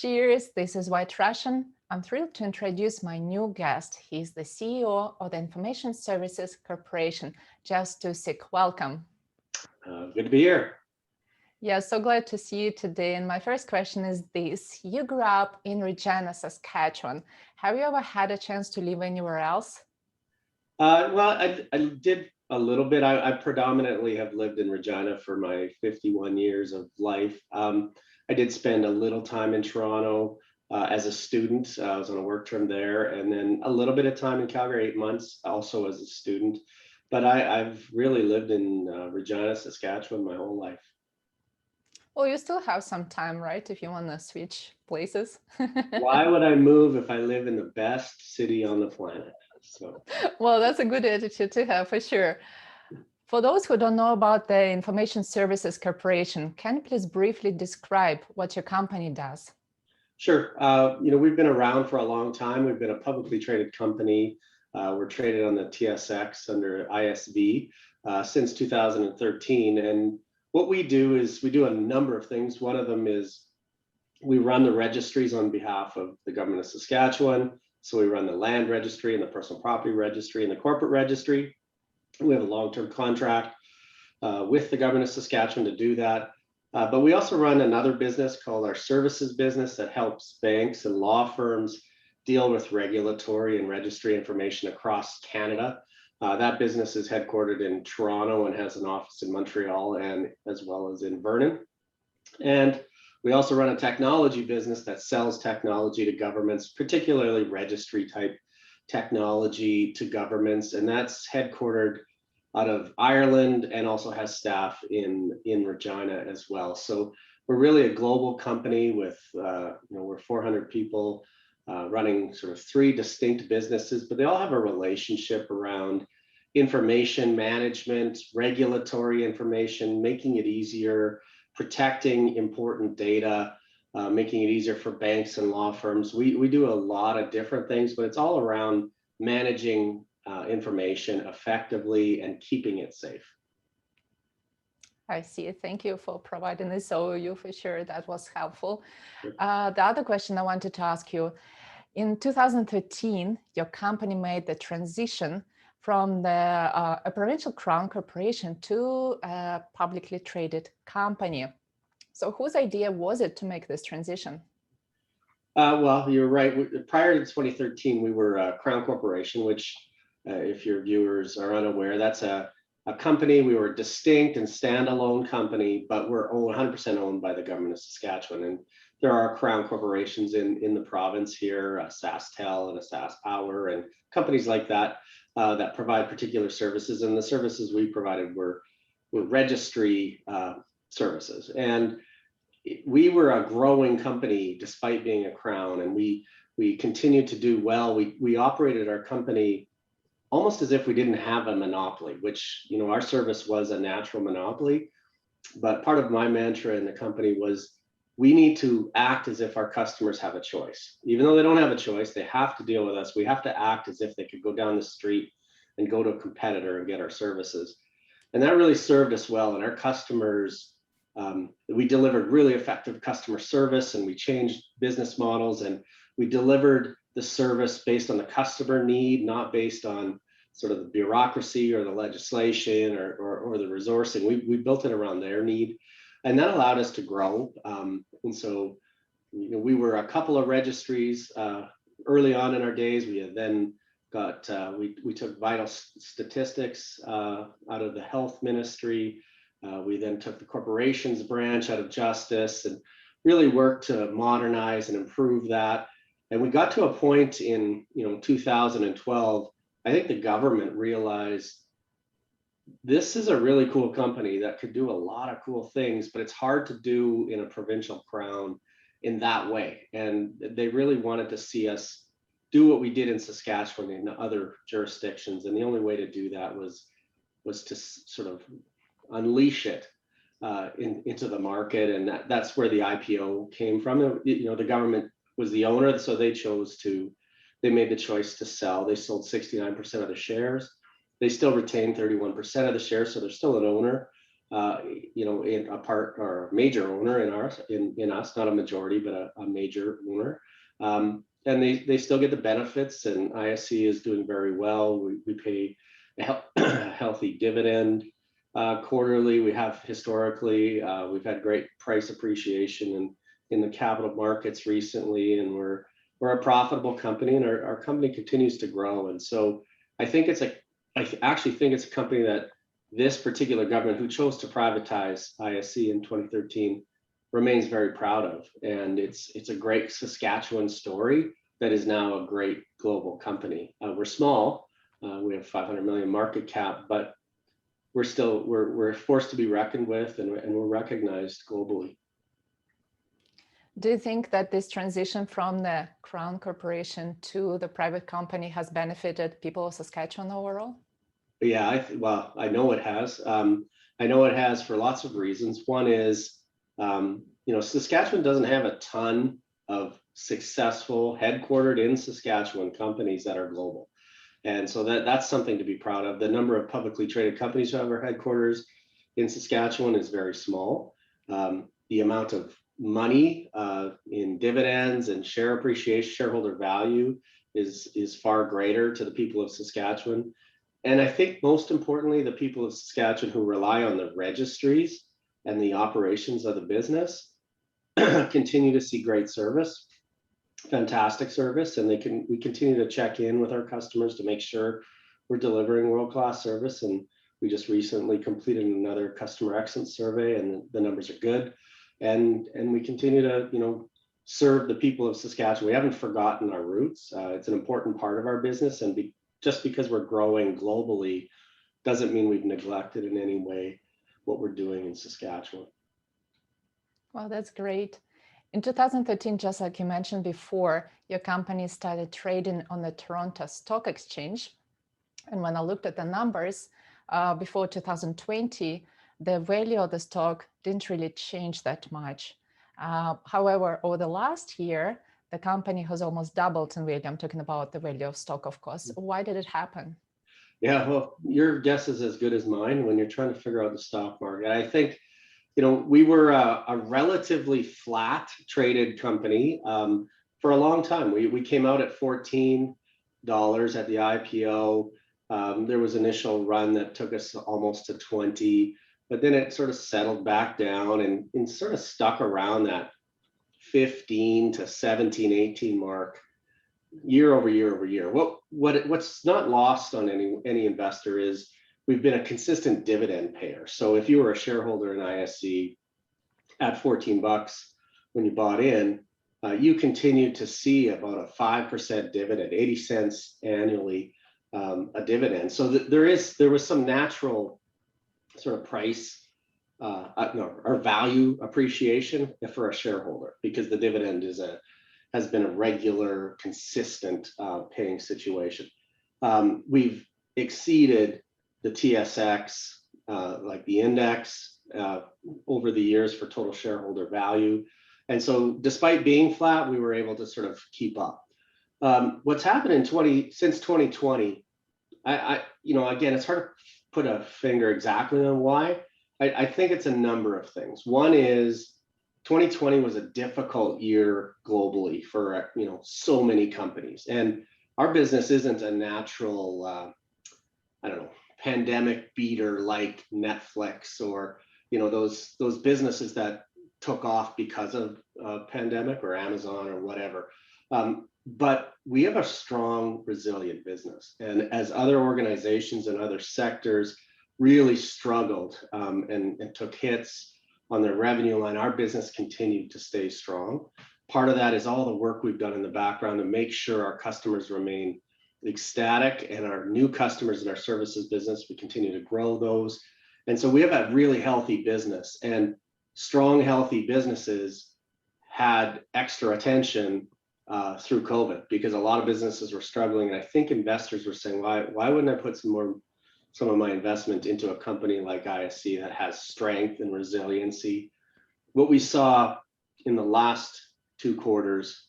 Cheers, this is White Russian. I'm thrilled to introduce my new guest. He's the CEO of the Information Services Corporation, Jeff Stusek. Welcome. Good to be here. Yeah, so glad to see you today. And my first question is this. You grew up in Regina, Saskatchewan. Have you ever had a chance to live anywhere else? Well, I did a little bit. I predominantly have lived in Regina for my 51 years of life. I did spend a little time in Toronto as a student. I was on a work term there, and then a little bit of time in Calgary, 8 months, also as a student. But I've really lived in Regina, Saskatchewan my whole life. Well, you still have some time, right, if you want to switch places? Why would I move if I live in the best city on the planet? So. Well, that's a good attitude to have, for sure. For those who don't know about the Information Services Corporation, can you please briefly describe what your company does? Sure. We've been around for a long time. We've been a publicly traded company. We're traded on the TSX under ISV since 2013. And what we do is we do a number of things. One of them is we run the registries on behalf of the government of Saskatchewan. So we run the land registry and the personal property registry and the corporate registry. We have a long-term contract with the government of Saskatchewan to do that. But we also run another business called our services business that helps banks and law firms deal with regulatory and registry information across Canada. That business is headquartered in Toronto and has an office in Montreal and as well as in Vernon. And we also run a technology business that sells technology to governments, particularly registry type technology to governments. And that's headquartered out of Ireland and also has staff in Regina as well. So we're really a global company with, we're 400 people running sort of 3 distinct businesses, but they all have a relationship around information management, regulatory information, making it easier, protecting important data, making it easier for banks and law firms. We do a lot of different things, but it's all around managing information effectively and keeping it safe. I see. Thank you for providing this overview. For sure, that was helpful. Sure. The other question I wanted to ask you, in 2013, your company made the transition from a provincial crown corporation to a publicly traded company. So whose idea was it to make this transition? Well, you're right. Prior to 2013, we were a crown corporation, which if your viewers are unaware, that's a company. We were a distinct and standalone company, but we're 100% owned by the government of Saskatchewan. And there are crown corporations in the province here, a SaskTel and a SaskPower and companies like that that provide particular services. And the services we provided were registry services. And we were a growing company despite being a crown, and we continued to do well. We operated our company almost as if we didn't have a monopoly, which, our service was a natural monopoly. But part of my mantra in the company was we need to act as if our customers have a choice. Even though they don't have a choice, they have to deal with us. We have to act as if they could go down the street and go to a competitor and get our services. And that really served us well. And our customers, we delivered really effective customer service, and we changed business models, and we delivered the service based on the customer need, not based on sort of the bureaucracy or the legislation or the resourcing. We built it around their need, and that allowed us to grow. And so, we were a couple of registries early on in our days. We had then got, we took vital statistics out of the health ministry. We then took the corporations branch out of justice and really worked to modernize and improve that. And we got to a point in 2012, I think the government realized this is a really cool company that could do a lot of cool things, but it's hard to do in a provincial crown in that way. And they really wanted to see us do what we did in Saskatchewan in other jurisdictions. And the only way to do that was to sort of unleash it into the market. And that's where the IPO came from. The government was the owner, so they made the choice to sell. They sold 69% of the shares. They still retain 31% of the shares, so they're still an owner. in a part or a major owner in us, not a majority, but a major owner. And they still get the benefits, and ISC is doing very well. We pay a healthy dividend quarterly. We have historically, we've had great price appreciation in the capital markets recently, and we're a profitable company, and our company continues to grow. And so I actually think it's a company that this particular government, who chose to privatize ISC in 2013, remains very proud of. And it's a great Saskatchewan story that is now a great global company. We're small, we have 500 million market cap, but we're forced to be reckoned with, and we're recognized globally. Do you think that this transition from the Crown Corporation to the private company has benefited people of Saskatchewan overall? Yeah, well, I know it has. I know it has for lots of reasons. One is, Saskatchewan doesn't have a ton of successful headquartered in Saskatchewan companies that are global. And so that's something to be proud of. The number of publicly traded companies who have their headquarters in Saskatchewan is very small. The amount of money in dividends and share appreciation, shareholder value is far greater to the people of Saskatchewan. And I think most importantly, the people of Saskatchewan who rely on the registries and the operations of the business continue to see great service, fantastic service, and we continue to check in with our customers to make sure we're delivering world-class service. And we just recently completed another customer excellence survey, and the numbers are good. And we continue to serve the people of Saskatchewan. We haven't forgotten our roots. It's an important part of our business, and just because we're growing globally doesn't mean we've neglected in any way what we're doing in Saskatchewan. Well, that's great. In 2013, just like you mentioned before, your company started trading on the Toronto Stock Exchange. And when I looked at the numbers before 2020, the value of the stock didn't really change that much. However, over the last year, the company has almost doubled in value. I'm talking about the value of stock, of course. Why did it happen? Yeah, well, your guess is as good as mine when you're trying to figure out the stock market. I think, we were a relatively flat traded company for a long time. We came out at $14 at the IPO. There was initial run that took us almost to 20, but then it sort of settled back down and sort of stuck around that 15 to 17, 18 mark year over year over year. What's not lost on any investor is we've been a consistent dividend payer. So if you were a shareholder in ISC at $14 when you bought in, you continue to see about a 5% dividend, 80 cents annually, a dividend. So there was some natural sort of price or value appreciation for a shareholder, because the dividend has been a regular, consistent paying situation. We've exceeded the TSX, like the index, over the years for total shareholder value. And so despite being flat, we were able to sort of keep up. What's happened since 2020, again, it's hard to put a finger exactly on why. I think it's a number of things. One is 2020 was a difficult year globally for so many companies, and our business isn't a natural pandemic beater like Netflix or those businesses that took off because of pandemic, or Amazon or whatever. But we have a strong, resilient business, and as other organizations and other sectors really struggled and took hits on their revenue line, our business continued to stay strong. Part of that is all the work we've done in the background to make sure our customers remain ecstatic, and our new customers in our services business, we continue to grow those. And so we have a really healthy business, and strong, healthy businesses had extra attention through COVID, because a lot of businesses were struggling. And I think investors were saying, why wouldn't I put some of my investment into a company like ISC that has strength and resiliency? What we saw in the last 2 quarters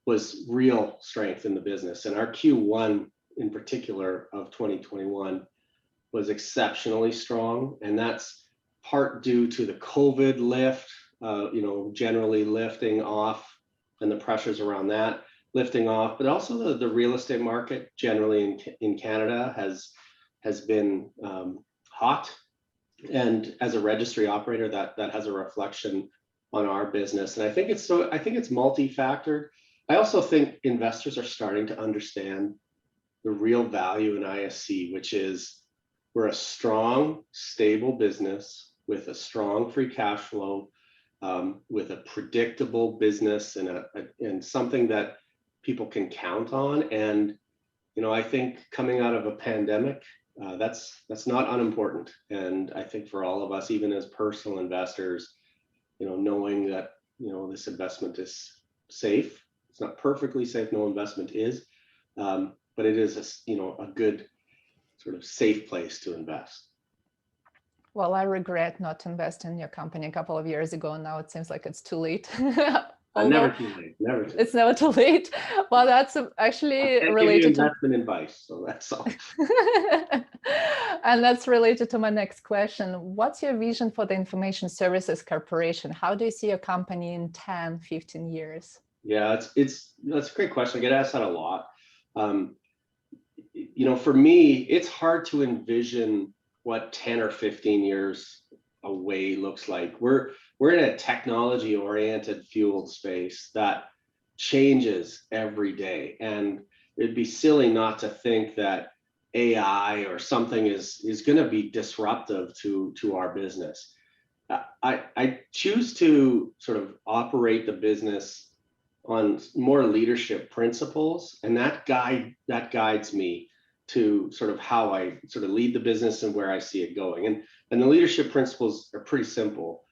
was real strength in the business. And our Q1 in particular of 2021 was exceptionally strong. And that's part due to the COVID lift, generally lifting off and the pressures around that lifting off, but also the real estate market generally in Canada has been hot. And as a registry operator, that has a reflection on our business. And I think it's multi-factored. I also think investors are starting to understand the real value in ISC, which is we're a strong, stable business with a strong free cash flow, with a predictable business and something that people can count on. And I think coming out of a pandemic, that's not unimportant. And I think for all of us, even as personal investors, knowing that this investment is safe. It's not perfectly safe. No investment is, but it is a good sort of safe place to invest. Well, I regret not investing in your company a couple of years ago. Now it seems like it's too late. Never too late. Never too late. It's never too late. Well, that's actually related to investment advice. So that's all. And that's related to my next question. What's your vision for the Information Services Corporation? How do you see your company in 10, 15 years? Yeah, that's a great question. I get asked that a lot. For me, it's hard to envision what 10 or 15 years away looks like. We're in a technology-oriented fueled space that changes every day, and it'd be silly not to think that AI or something is going to be disruptive to our business. I choose to sort of operate the business on more leadership principles, and that guides me to sort of how I sort of lead the business and where I see it going. And the leadership principles are pretty simple.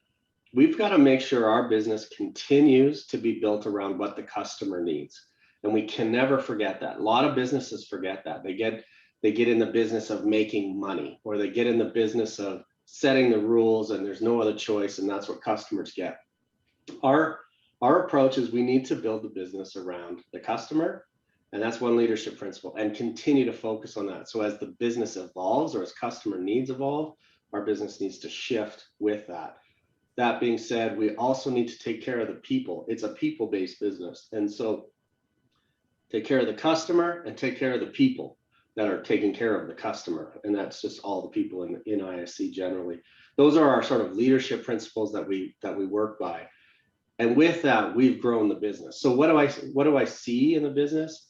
We've got to make sure our business continues to be built around what the customer needs. And we can never forget that. A lot of businesses forget that. They get in the business of making money, or they get in the business of setting the rules and there's no other choice, and that's what customers get. Our approach is we need to build the business around the customer, and that's one leadership principle, and continue to focus on that. So as the business evolves or as customer needs evolve, our business needs to shift with that. That being said, we also need to take care of the people. It's a people-based business. And so take care of the customer and take care of the people that are taking care of the customer. And that's just all the people in ISC generally. Those are our sort of leadership principles that we work by. And with that, we've grown the business. So what do I see in the business?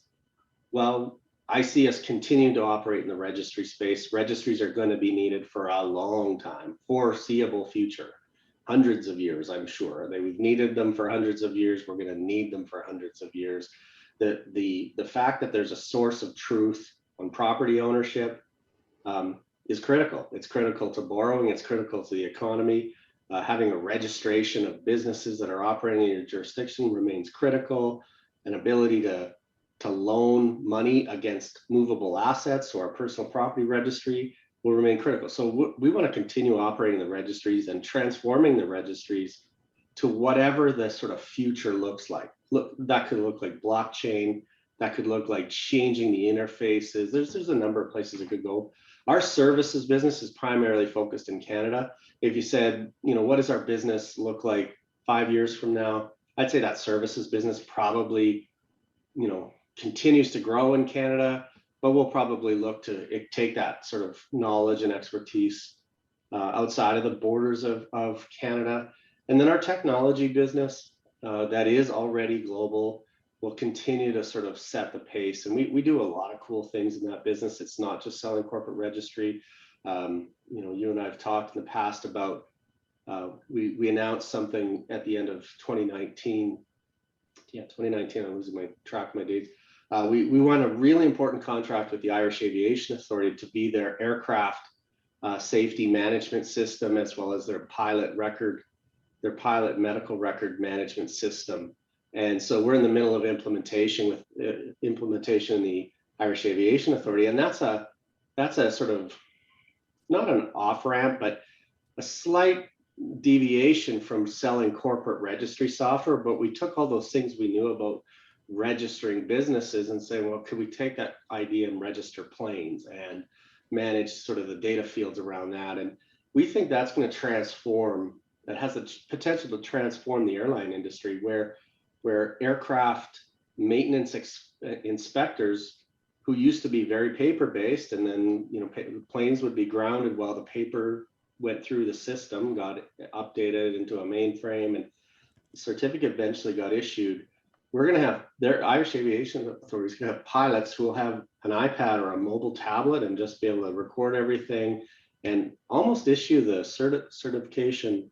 Well, I see us continuing to operate in the registry space. Registries are going to be needed for a long time, foreseeable future, hundreds of years, I'm sure. We've needed them for hundreds of years. We're going to need them for hundreds of years. The fact that there's a source of truth on property ownership is critical. It's critical to borrowing. It's critical to the economy. Having a registration of businesses that are operating in your jurisdiction remains critical. An ability to loan money against movable assets, so our personal property registry, will remain critical. So we want to continue operating the registries and transforming the registries to whatever the sort of future looks like. That could look like blockchain. That could look like changing the interfaces. There's a number of places it could go. Our services business is primarily focused in Canada. If you said, what does our business look like 5 years from now? I'd say that services business probably, continues to grow in Canada, but we'll probably look to take that sort of knowledge and expertise outside of the borders of Canada. And then our technology business that is already global will continue to sort of set the pace. And we do a lot of cool things in that business. It's not just selling corporate registry. You and I have talked in the past about, we announced something at the end of 2019. Yeah, 2019, I'm losing my track of my dates. We won a really important contract with the Irish Aviation Authority to be their aircraft safety management system, as well as their pilot medical record management system. And so we're in the middle of implementation in the Irish Aviation Authority, and that's a sort of not an off-ramp, but a slight deviation from selling corporate registry software. But we took all those things we knew about registering businesses and say, well, could we take that idea and register planes and manage sort of the data fields around that? And we think that's going to transform, that has the potential to transform the airline industry, where aircraft maintenance inspectors who used to be very paper-based, and then, you know, planes would be grounded while the paper went through the system, got updated into a mainframe, and the certificate eventually got issued. We're going to have, their Irish Aviation Authority is going to have pilots who will have an iPad or a mobile tablet and just be able to record everything and almost issue the certification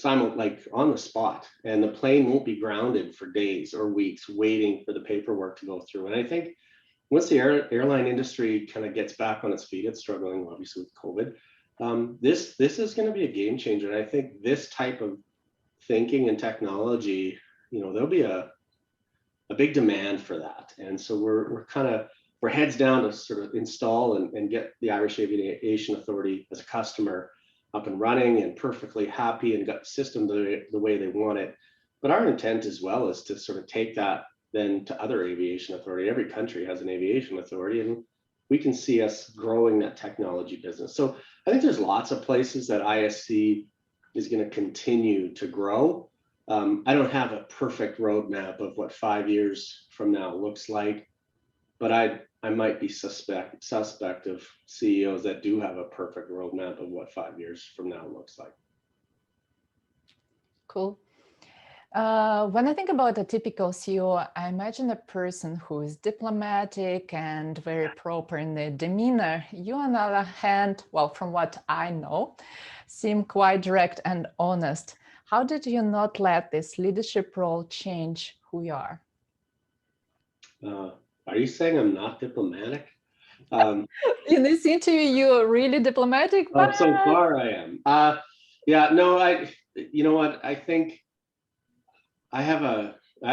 like on the spot, and the plane won't be grounded for days or weeks waiting for the paperwork to go through. And I think once the airline industry kind of gets back on its feet, it's struggling obviously with COVID. This is going to be a game changer. And I think this type of thinking and technology, you know, there'll be a big demand for that. And so we're heads down to sort of install and get the Irish Aviation Authority as a customer up and running and perfectly happy and got the system the way they want it. But our intent as well is to sort of take that then to other aviation authority. Every country has an aviation authority, and we can see us growing that technology business. So I think there's lots of places that ISC is going to continue to grow. I don't have a perfect roadmap of what 5 years from now looks like, but I might be suspect of CEOs that do have a perfect roadmap of what 5 years from now looks like. Cool. When I think about a typical CEO, I imagine a person who is diplomatic and very proper in their demeanor. You, on the other hand, well, from what I know, seem quite direct and honest. How did you not let this leadership role change who you are? Are you saying I'm not diplomatic? In this interview, you're really diplomatic. But... so far I am. Yeah, no, you know what? I think I have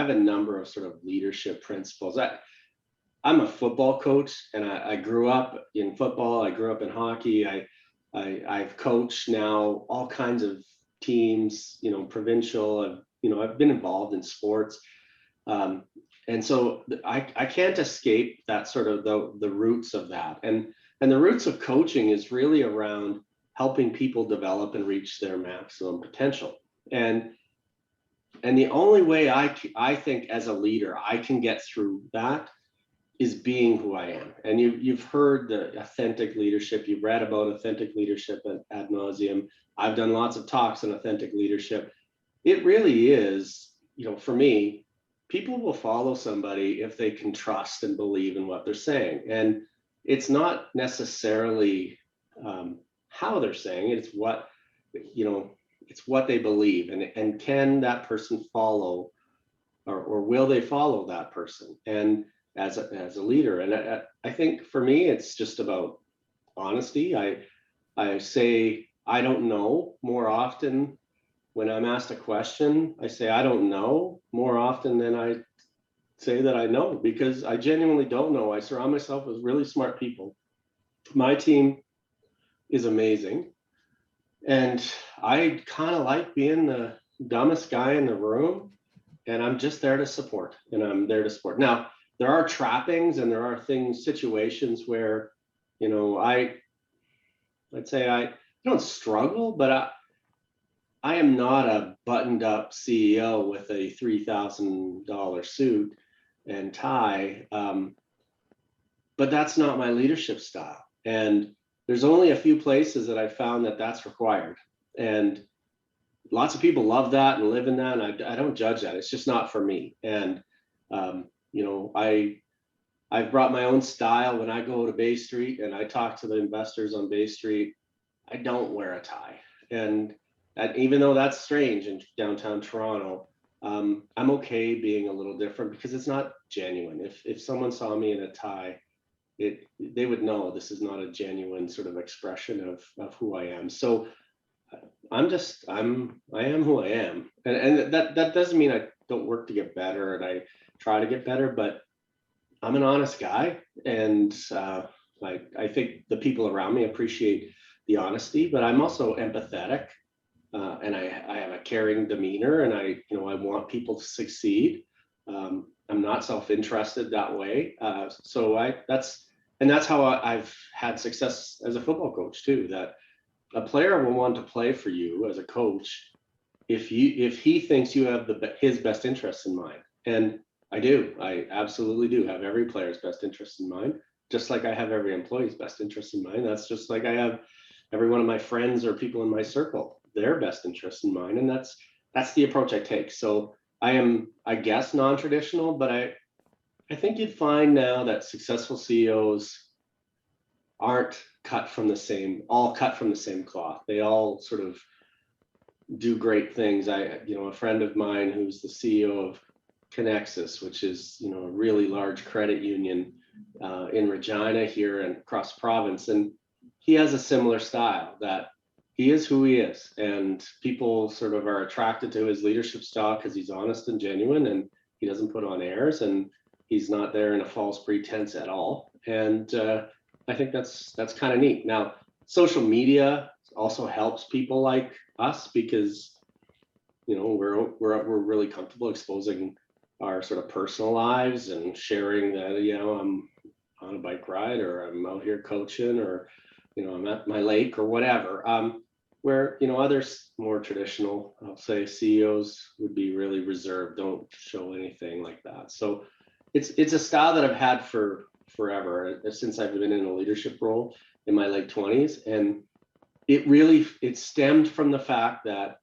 a number of sort of leadership principles. I'm a football coach, and I grew up in football. I grew up in hockey. I've coached now all kinds of teams, you know, provincial. I've been involved in sports. And so I can't escape that sort of the roots of that. And the roots of coaching is really around helping people develop and reach their maximum potential. And the only way I think as a leader I can get through that is being who I am. And you've heard the authentic leadership. You've read about authentic leadership ad nauseum. I've done lots of talks on authentic leadership. It really is, you know, for me, people will follow somebody if they can trust and believe in what they're saying. And it's not necessarily how they're saying it, it's what, you know, it's what they believe. And can that person follow, or will they follow that person? And as a leader, and I think for me, it's just about honesty. I say, I don't know more often. When I'm asked a question, I say, I don't know more often than I say that I know, because I genuinely don't know. I surround myself with really smart people. My team is amazing. And I kind of like being the dumbest guy in the room, and I'm just there to support, and I'm there to support. Now, there are trappings and there are situations where, you know, I'd say I don't struggle, but I am not a buttoned up CEO with a $3,000 suit and tie, but that's not my leadership style. And there's only a few places that I found that that's required. And lots of people love that and live in that. And I don't judge that. It's just not for me. And, you know, I've brought my own style. When I go to Bay Street and I talk to the investors on Bay Street, I don't wear a tie. And even though that's strange in downtown Toronto, I'm okay being a little different because it's not genuine. If someone saw me in a tie, they would know this is not a genuine sort of expression of who I am. So I am who I am. And that doesn't mean I don't work to get better and I try to get better, but I'm an honest guy. And I think the people around me appreciate the honesty, but I'm also empathetic. And I have a caring demeanor, and I want people to succeed. I'm not self-interested that way. So that's how I've had success as a football coach too, that a player will want to play for you as a coach if he thinks you have his best interests in mind. And I do. I absolutely do have every player's best interest in mind, just like I have every employee's best interest in mind. That's just like I have every one of my friends or people in my circle, their best interest in mind. And that's the approach I take. So I am, I guess, non-traditional, but I think you'd find now that successful CEOs aren't all cut from the same cloth. They all sort of do great things. A friend of mine who's the CEO of Connexus, which is, a really large credit union in Regina here and across province. And he has a similar style that he is who he is. And people sort of are attracted to his leadership style because he's honest and genuine and he doesn't put on airs and he's not there in a false pretense at all. And I think that's kind of neat. Now, social media also helps people like us because, we're really comfortable exposing our sort of personal lives and sharing that, I'm on a bike ride or I'm out here coaching or, I'm at my lake or whatever. Where, others more traditional, I'll say CEOs would be really reserved, don't show anything like that. So it's a style that I've had for forever, since I've been in a leadership role in my late 20s. And it stemmed from the fact that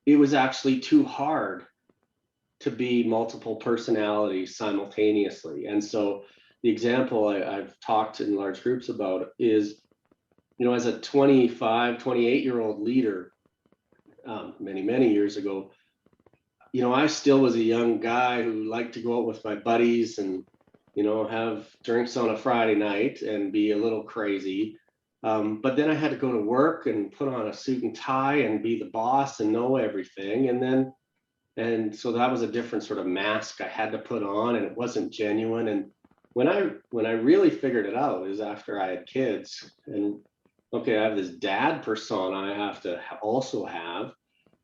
it was actually too hard to be multiple personalities simultaneously. And so the example I've talked in large groups about is, as a 25, 28-year-old leader, many years ago, I still was a young guy who liked to go out with my buddies and, have drinks on a Friday night and be a little crazy. But then I had to go to work and put on a suit and tie and be the boss and know everything. And so that was a different sort of mask I had to put on, and it wasn't genuine. And when I really figured it out is after I had kids and, okay, I have this dad persona I have to also have.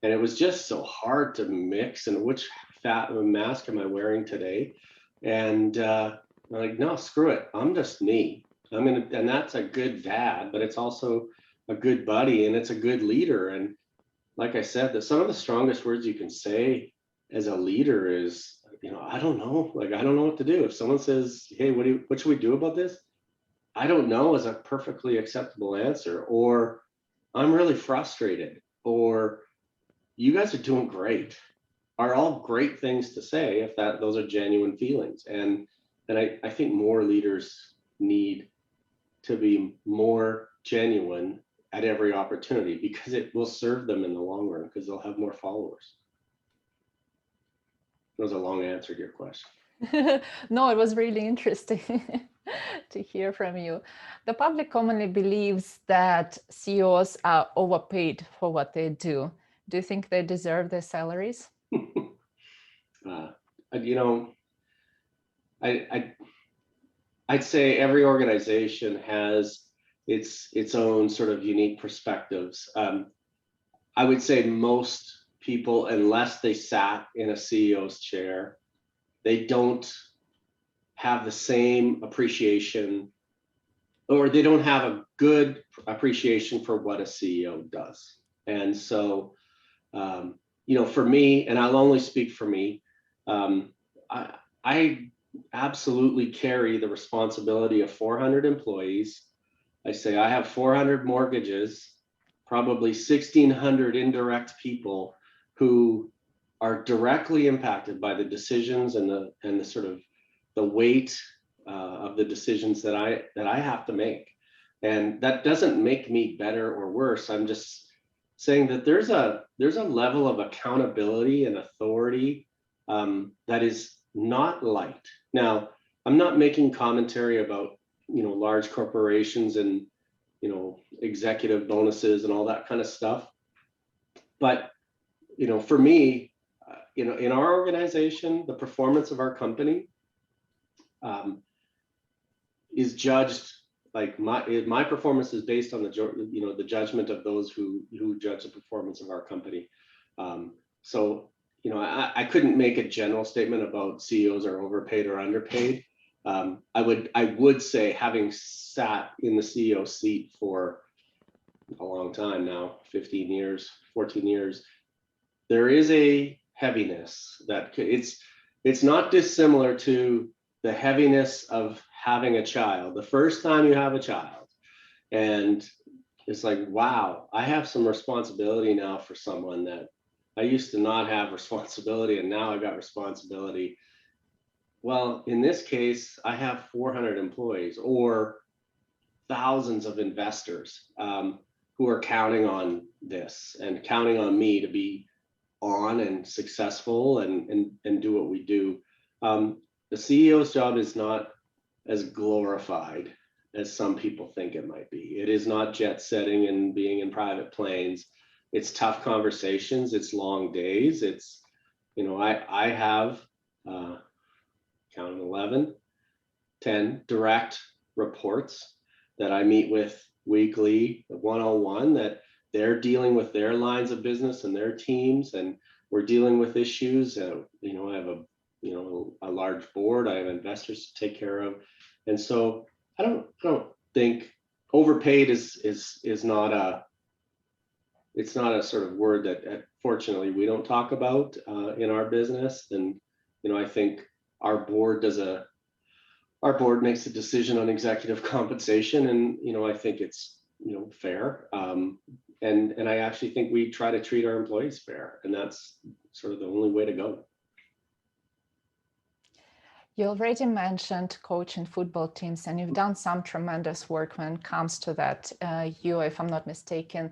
And it was just so hard to mix and which mask am I wearing today? And I'm like, no, screw it. I'm just me. And that's a good dad, but it's also a good buddy and it's a good leader. And like I said, that some of the strongest words you can say as a leader is, I don't know, I don't know what to do. If someone says, hey, what should we do about this? I don't know is a perfectly acceptable answer, or I'm really frustrated, or you guys are doing great, are all great things to say if those are genuine feelings. And I think more leaders need to be more genuine at every opportunity because it will serve them in the long run because they'll have more followers. That was a long answer to your question. No, it was really interesting to hear from you. The public commonly believes that CEOs are overpaid for what they do. Do you think they deserve their salaries? I'd say every organization has its own sort of unique perspectives. I would say most people, unless they sat in a CEO's chair, they don't have the same appreciation, or they don't have a good appreciation for what a CEO does. And so, for me, and I'll only speak for me, I absolutely carry the responsibility of 400 employees. I say I have 400 mortgages, probably 1,600 indirect people who are directly impacted by the decisions and the sort of the weight of the decisions that I have to make. And that doesn't make me better or worse. I'm just saying that there's a level of accountability and authority that is not light. Now, I'm not making commentary about large corporations and executive bonuses and all that kind of stuff. But for me, in our organization, the performance of our company is judged, like my performance is based on the judgment of those who judge the performance of our company. So I couldn't make a general statement about CEOs are overpaid or underpaid. I would say, having sat in the CEO seat for a long time now, 15 years, 14 years, there is a heaviness that it's not dissimilar to the heaviness of having a child. The first time you have a child, and it's like, wow, I have some responsibility now for someone that I used to not have responsibility, and now I got responsibility. Well, in this case, I have 400 employees or thousands of investors who are counting on this and counting on me to be on and successful and do what we do. The CEO's job is not as glorified as some people think it might be. It is not jet setting and being in private planes. It's tough conversations. It's long days. It's, I have counting 11, 10 direct reports that I meet with weekly, one-on-one, that they're dealing with their lines of business and their teams, and we're dealing with issues. I have a large board. I have investors to take care of, and so I don't think overpaid is not a, it's not a sort of word that fortunately we don't talk about in our business. And I think our board makes a decision on executive compensation, and I think it's fair. And I actually think we try to treat our employees fair, and that's sort of the only way to go. You already mentioned coaching football teams, and you've done some tremendous work when it comes to that. You, if I'm not mistaken,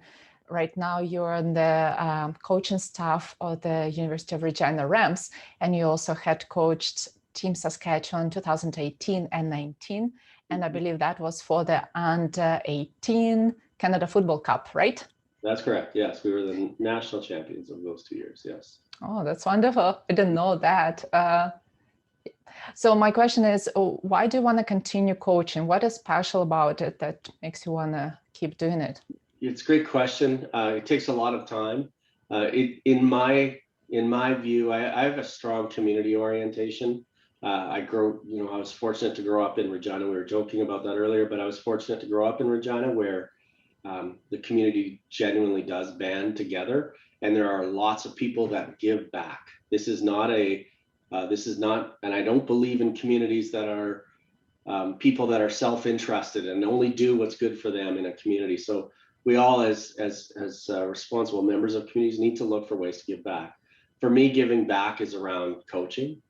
right now you're on the coaching staff of the University of Regina Rams, and you also head coached Team Saskatchewan 2018 and 19. And I believe that was for the Under 18 Canada Football Cup, right? That's correct. Yes, we were the national champions of those 2 years. Yes. Oh, that's wonderful. I didn't know that. So my question is, why do you want to continue coaching? What is special about it that makes you want to keep doing it? It's a great question. It takes a lot of time. In my view, I have a strong community orientation. I was fortunate to grow up in Regina. We were joking about that earlier, but I was fortunate to grow up in Regina, where the community genuinely does band together, and there are lots of people that give back. This is not, and I don't believe in communities that are people that are self-interested and only do what's good for them in a community. So we all, as responsible members of communities, need to look for ways to give back. For me, giving back is around coaching.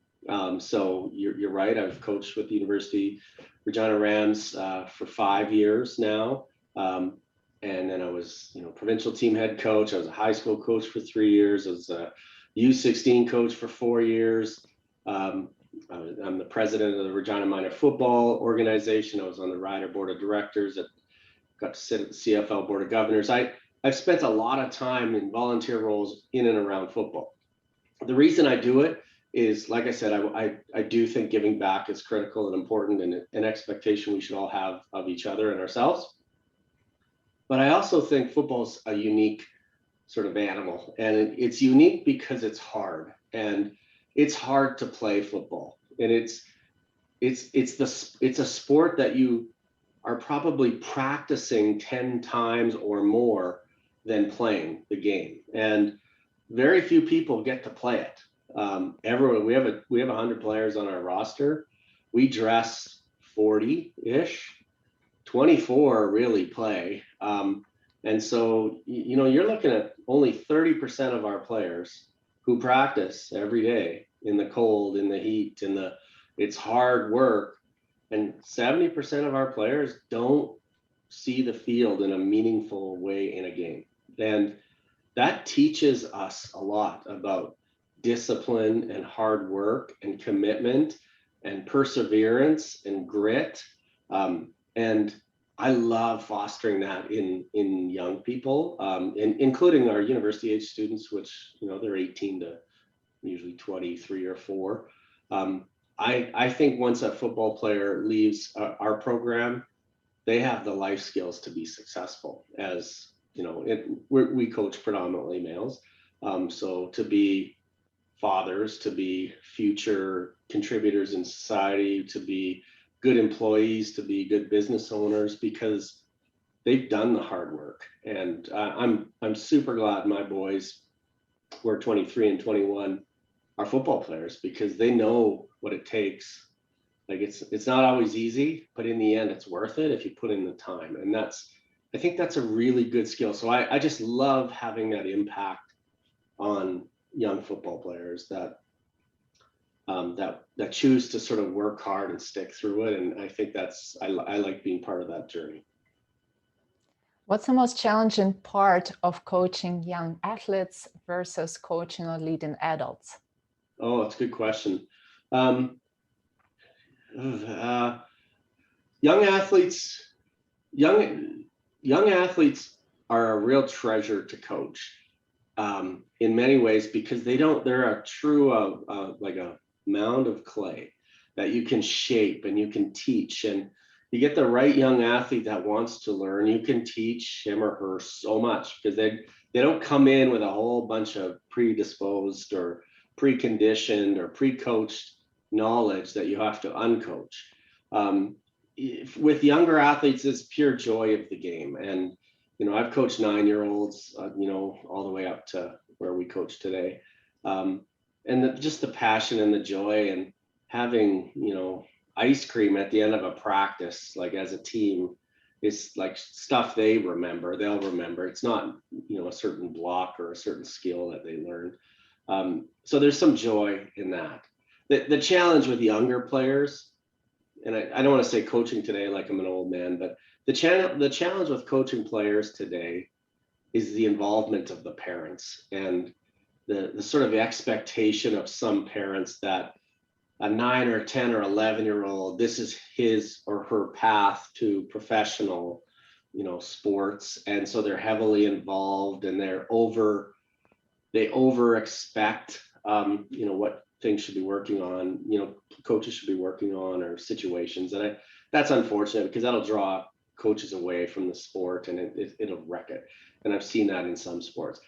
So you're right. I've coached with the University Regina Rams for 5 years now. And then I was, provincial team head coach. I was a high school coach for 3 years. I was a U16 coach for 4 years. I'm the president of the Regina Minor Football Organization. I was on the Rider Board of Directors. Got to sit at the CFL Board of Governors. I've spent a lot of time in volunteer roles in and around football. The reason I do it is, like I said, I do think giving back is critical and important, and an expectation we should all have of each other and ourselves. But I also think football's a unique sort of animal, and it's unique because it's hard, and it's hard to play football, and it's a sport that you are probably practicing 10 times or more than playing the game, and very few people get to play it. Everyone, we have 100 players on our roster. We dress 40-ish, 24 really play. And so, you're looking at only 30% of our players who practice every day in the cold, in the heat, it's hard work. And 70% of our players don't see the field in a meaningful way in a game. And that teaches us a lot about discipline and hard work and commitment and perseverance and grit. And I love fostering that in young people, including our university age students, which, they're 18 to usually 23 or 4. I think once a football player leaves our program, they have the life skills to be successful. As we coach predominantly males. So to be fathers, to be future contributors in society, to be good employees, to be good business owners, because they've done the hard work. And I'm super glad my boys who are 23 and 21 are football players, because they know what it takes. Like it's not always easy, but in the end, it's worth it if you put in the time. And I think that's a really good skill. So I just love having that impact on young football players that choose to sort of work hard and stick through it. And I think I like being part of that journey. What's the most challenging part of coaching young athletes versus coaching or leading adults? Oh, that's a good question. Young athletes are a real treasure to coach in many ways, because they're a true like a mound of clay that you can shape and you can teach. And you get the right young athlete that wants to learn, you can teach him or her so much, because they don't come in with a whole bunch of predisposed or preconditioned or pre-coached knowledge that you have to uncoach. With younger athletes, it's pure joy of the game. And I've coached 9-year-olds, all the way up to where we coach today. And just the passion and the joy, and having, ice cream at the end of a practice, like as a team, is like stuff they'll remember. It's not, a certain block or a certain skill that they learned. So there's some joy in that. The challenge with younger players, and I don't want to say coaching today like I'm an old man, but the challenge with coaching players today is the involvement of the parents, and the sort of expectation of some parents that a 9 or 10 or 11-year-old, this is his or her path to professional, sports. And so they're heavily involved, and they over expect, what things should be working on, coaches should be working on, or situations. And that's unfortunate, because that'll draw coaches away from the sport, and it'll wreck it. And I've seen that in some sports.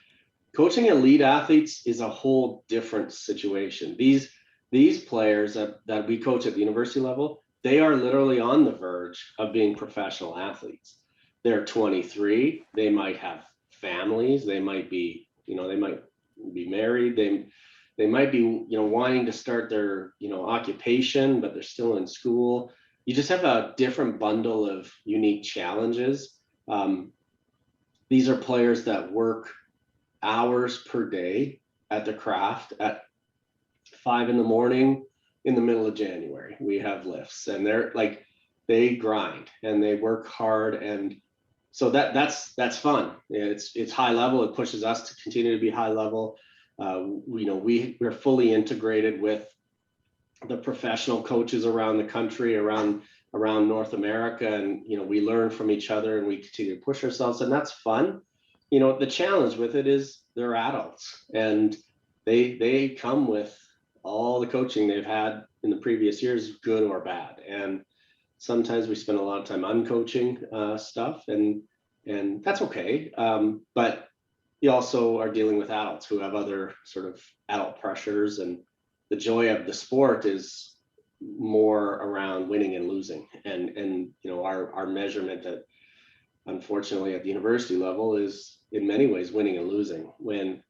Coaching elite athletes is a whole different situation. These players that we coach at the university level, they are literally on the verge of being professional athletes. They're 23, they might have families, they might be, they might be married, they might be, wanting to start their, occupation, but they're still in school. You just have a different bundle of unique challenges. These are players that work hours per day at the craft. At 5 a.m. in the middle of January, we have lifts, and they grind and they work hard. And so that's fun. It's high level. It pushes us to continue to be high level. We're fully integrated with the professional coaches around the country, around North America, and we learn from each other, and we continue to push ourselves, and that's fun. The challenge with it is they're adults, and they come with all the coaching they've had in the previous years, good or bad. And sometimes we spend a lot of time uncoaching stuff, and that's okay. But you also are dealing with adults who have other sort of adult pressures, and the joy of the sport is more around winning and losing. And our measurement unfortunately at the university level is in many ways winning and losing, when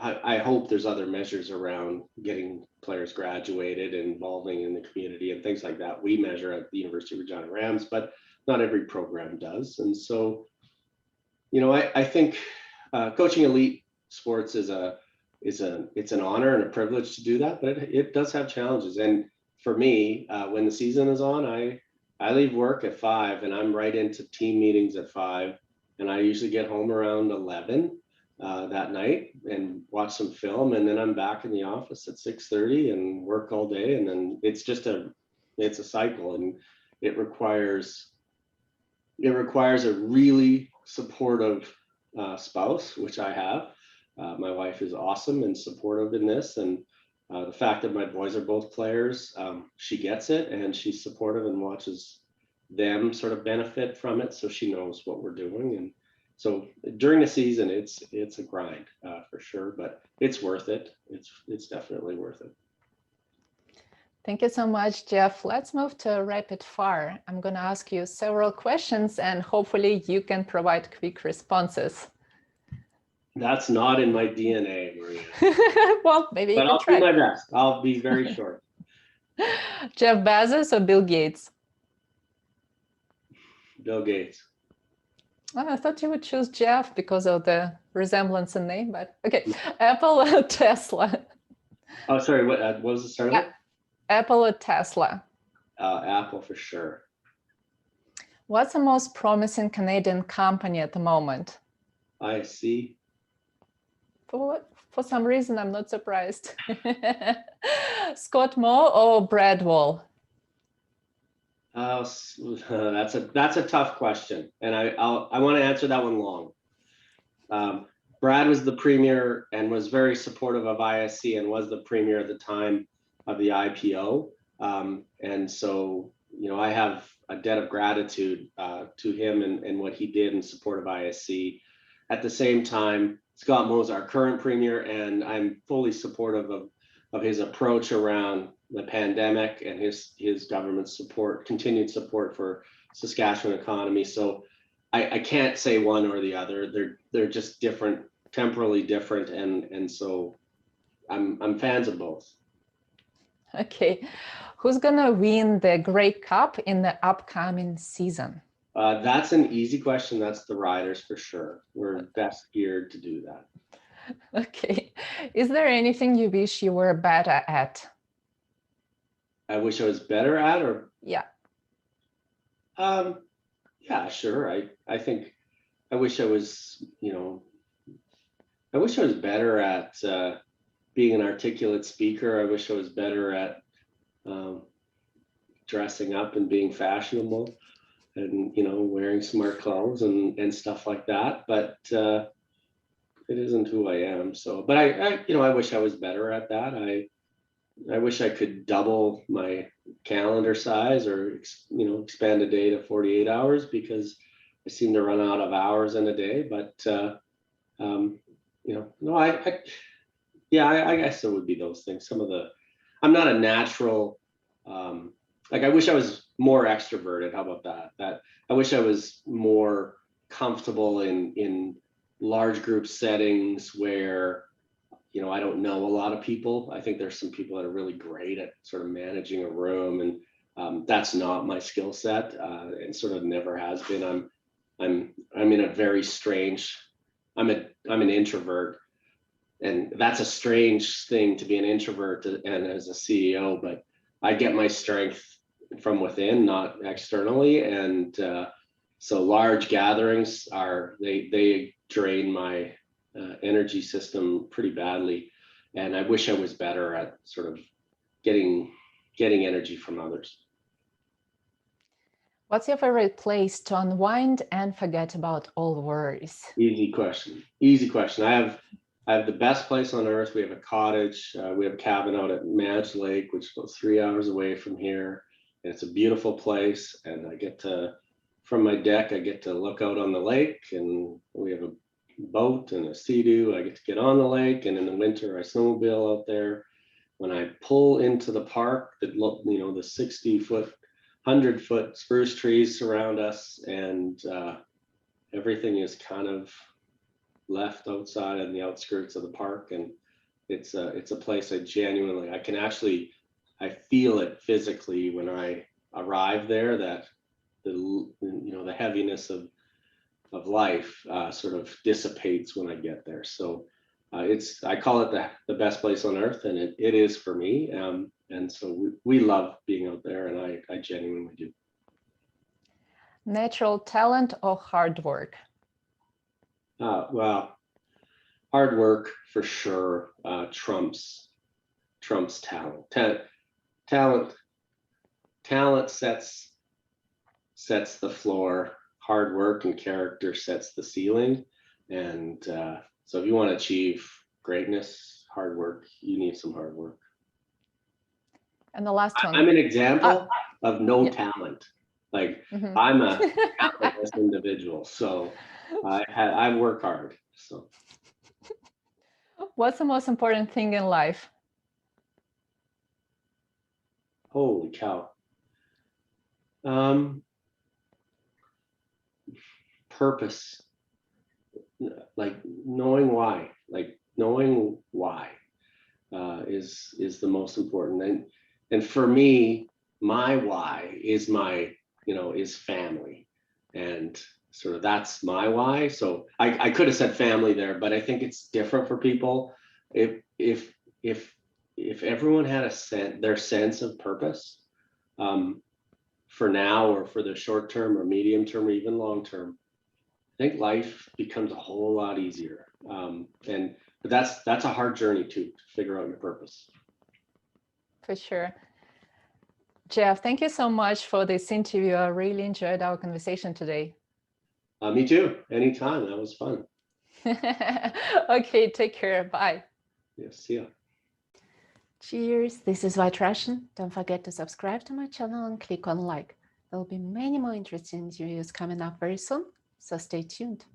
I hope there's other measures around getting players graduated and involving in the community and things like that. We measure at the University of Regina Rams, but not every program does. And so, I think coaching elite sports it's an honor and a privilege to do that, but it does have challenges. And for me, when the season is on, I leave work at 5, and I'm right into team meetings at 5, and I usually get home around 11. That night and watch some film, and then I'm back in the office at 6:30 and work all day. And then it's a cycle, and it requires a really supportive spouse, which I have. My wife is awesome and supportive in this, and the fact that my boys are both players, she gets it, and she's supportive and watches them sort of benefit from it, so she knows what we're doing. And so during the season, it's a grind for sure, but it's worth it. It's definitely worth it. Thank you so much, Jeff. Let's move to rapid fire. I'm going to ask you several questions and hopefully you can provide quick responses. That's not in my DNA, Maria. Well, maybe you But can I'll try. do my best. I'll be very short. Jeff Bezos or Bill Gates? Bill Gates. Oh, I thought you would choose Jeff because of the resemblance in name, but okay. Apple or Tesla? Oh, sorry. What was the start of it? Apple or Tesla? Apple for sure. What's the most promising Canadian company at the moment? ISC. For some reason, I'm not surprised. Scott Moore or Brad Wall? That's a tough question, and I want to answer that one long. Brad was the premier and was very supportive of ISC and was the premier at the time of the IPO, and so I have a debt of gratitude to him and what he did in support of ISC. At the same time, Scott Moe is our current premier, and I'm fully supportive of his approach around the pandemic and his government's support, continued support for Saskatchewan economy. So I can't say one or the other. They're just different, temporally different, and so I'm fans of both. Okay, who's gonna win the Grey Cup in the upcoming season? That's an easy question. That's the Riders for sure. We're best geared to do that. Okay, is there anything you wish you were better at? I wish I was better at, or Yeah. Yeah, sure. I think I wish I was, I wish I was better at being an articulate speaker. I wish I was better at dressing up and being fashionable and, wearing smart clothes and stuff like that. But it isn't who I am. So, but I wish I was better at that. I wish I could double my calendar size or, expand a day to 48 hours because I seem to run out of hours in a day. But, no, I guess it would be those things. I'm not a natural, I wish I was more extroverted. How about that? I wish I was more comfortable in large group settings where, I don't know a lot of people. I think there's some people that are really great at sort of managing a room, and that's not my skill set, and sort of never has been. I'm in a very strange. I'm an introvert, and that's a strange thing to be an introvert and as a CEO. But I get my strength from within, not externally, and so large gatherings they drain my energy system pretty badly, and I wish I was better at sort of getting energy from others. What's your favorite place to unwind and forget about all worries? Easy question. I have the best place on earth. We have a cottage. We have a cabin out at Madge Lake, which is about 3 hours away from here, and it's a beautiful place. And from my deck, I get to look out on the lake, and we have a boat and a sea-doo. I get to get on the lake, and in the winter I snowmobile out there. When I pull into the park, the 60-foot, 100-foot spruce trees surround us, and everything is kind of left outside on the outskirts of the park, and it's a place I feel it physically when I arrive there, that the heaviness of life sort of dissipates when I get there. So I call it the best place on earth, and it is for me. And so we love being out there, and I genuinely do. Natural talent or hard work? Well, hard work for sure trumps talent. Talent sets the floor. Hard work and character sets the ceiling. And so if you want to achieve greatness, hard work, you need some hard work. And the last one. I'm an example of no talent. I'm a talentless individual. So I work hard. So what's the most important thing in life? Holy cow. Purpose, like knowing why, is the most important. And for me, my why is is family, and sort of that's my why. So I could have said family there, but I think it's different for people. If everyone had their sense of purpose, for now or for the short term or medium term or even long term, I think life becomes a whole lot easier. But that's a hard journey to figure out your purpose. For sure. Jeff, thank you so much for this interview. I really enjoyed our conversation today. Me too. Anytime. That was fun. Okay, take care. Bye. Yeah, see ya. Cheers. This is White Russian. Don't forget to subscribe to my channel and click on like. There'll be many more interesting interviews coming up very soon, so stay tuned.